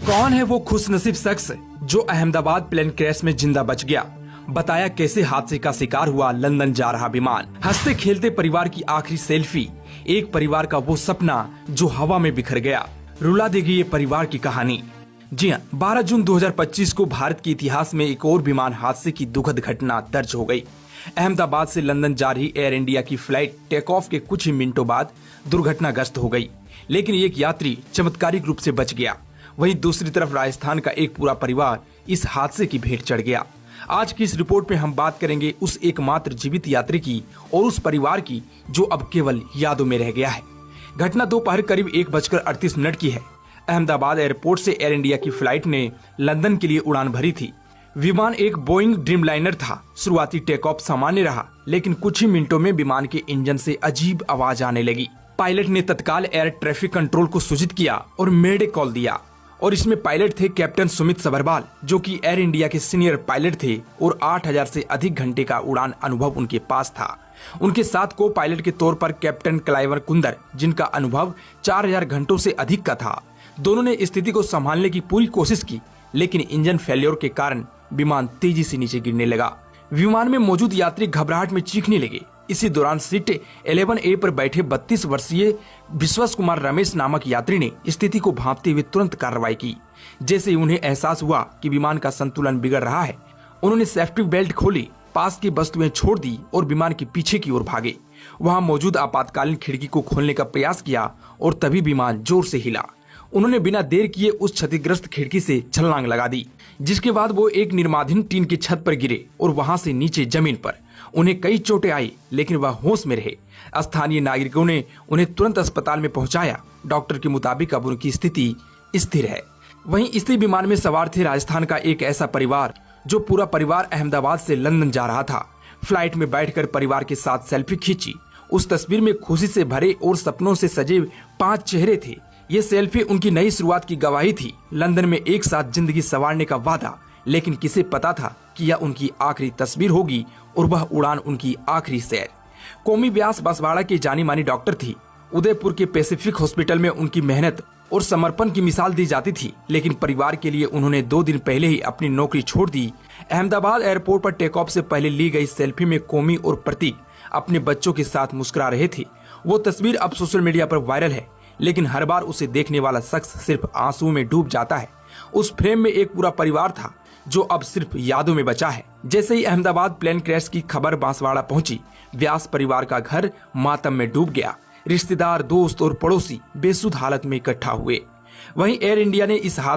कौन है वो खुशनसीब शख्स जो अहमदाबाद प्लेन क्रैश में जिंदा बच गया? बताया कैसे हादसे का शिकार हुआ लंदन जा रहा विमान। हंसते खेलते परिवार की आखिरी सेल्फी, एक परिवार का वो सपना जो हवा में बिखर गया। रुला देगी ये परिवार की कहानी। जी हाँ, 12 जून 2025 को भारत के इतिहास में एक और विमान हादसे की दुखद घटना दर्ज हो गई। अहमदाबाद से लंदन जा रही एयर इंडिया की फ्लाइट टेक ऑफ के कुछ ही मिनटों बाद दुर्घटनाग्रस्त हो गई, लेकिन एक यात्री चमत्कारिक रूप से बच गया। वहीं दूसरी तरफ राजस्थान का एक पूरा परिवार इस हादसे की भेंट चढ़ गया। आज की इस रिपोर्ट में हम बात करेंगे उस एकमात्र जीवित यात्री की और उस परिवार की जो अब केवल यादों में रह गया है। घटना दोपहर करीब 1:38 की है। अहमदाबाद एयरपोर्ट से एयर इंडिया की फ्लाइट ने लंदन के लिए उड़ान भरी थी। विमान एक बोइंग ड्रीमलाइनर था। शुरुआती टेक ऑफ सामान्य रहा, लेकिन कुछ ही मिनटों में विमान के इंजन से अजीब आवाज आने लगी। पायलट ने तत्काल एयर ट्रैफिक कंट्रोल को सूचित किया और मेडे कॉल दिया। और इसमें पायलट थे कैप्टन सुमित सबरवाल, जो कि एयर इंडिया के सीनियर पायलट थे और 8000 से अधिक घंटे का उड़ान अनुभव उनके पास था। उनके साथ को पायलट के तौर पर कैप्टन क्लाइवर कुंदर, जिनका अनुभव 4000 घंटों से अधिक का था। दोनों ने स्थिति को संभालने की पूरी कोशिश की, लेकिन इंजन फेल्योर के कारण विमान तेजी से नीचे गिरने लगा। विमान में मौजूद यात्री घबराहट में चीखने लगे। इसी दौरान सीट 11A पर बैठे 32 वर्षीय विश्वास कुमार रमेश नामक यात्री ने स्थिति को भांपते हुए तुरंत कार्रवाई की। जैसे ही उन्हें एहसास हुआ कि विमान का संतुलन बिगड़ रहा है, उन्होंने सेफ्टी बेल्ट खोली, पास की वस्तुएं छोड़ दी और विमान के पीछे की ओर भागे। वहां मौजूद आपातकालीन खिड़की को खोलने का प्रयास किया और तभी विमान जोर से हिला। उन्होंने बिना देर किए उस क्षतिग्रस्त खिड़की से छलांग लगा दी, जिसके बाद वो एक निर्माणाधीन टीन की छत पर गिरे और वहां से नीचे जमीन पर। उन्हें कई चोटें आई, लेकिन वह होश में रहे। स्थानीय नागरिकों ने उन्हें तुरंत अस्पताल में पहुंचाया। डॉक्टर के मुताबिक अब उनकी स्थिति स्थिर है। वहीं इसी विमान में सवार थे राजस्थान का एक ऐसा परिवार जो पूरा परिवार अहमदाबाद से लंदन जा रहा था। फ्लाइट में बैठकर परिवार के साथ सेल्फी खींची। उस तस्वीर में खुशी से भरे और सपनों से सजे 5 चेहरे थे। ये सेल्फी उनकी नई शुरुआत की गवाही थी। लंदन में एक साथ जिंदगी संवारने का वादा, लेकिन किसे पता था कि यह उनकी आखिरी तस्वीर होगी और वह उड़ान उनकी आखिरी सैर। कौमी व्यास बसवाड़ा की जानी मानी डॉक्टर थी। उदयपुर के पैसिफिक हॉस्पिटल में उनकी मेहनत और समर्पण की मिसाल दी जाती थी, लेकिन परिवार के लिए उन्होंने 2 दिन पहले ही अपनी नौकरी छोड़ दी। अहमदाबाद एयरपोर्ट पर टेक ऑफ से पहले ली गई सेल्फी में कौमी और प्रतीक अपने बच्चों के साथ मुस्कुरा रहे थे। वो तस्वीर अब सोशल मीडिया पर वायरल है, लेकिन हर बार उसे देखने वाला शख्स सिर्फ आंसू में डूब जाता है। उस फ्रेम में एक पूरा परिवार था जो अब सिर्फ यादों में बचा है। जैसे ही अहमदाबाद प्लेन क्रैश की खबर बांसवाड़ा पहुंची, व्यास परिवार का घर मातम में डूब गया। रिश्तेदार, दोस्त और पड़ोसी बेसुध हालत में इकट्ठा हुए। वहीं एयर इंडिया ने इस हादसे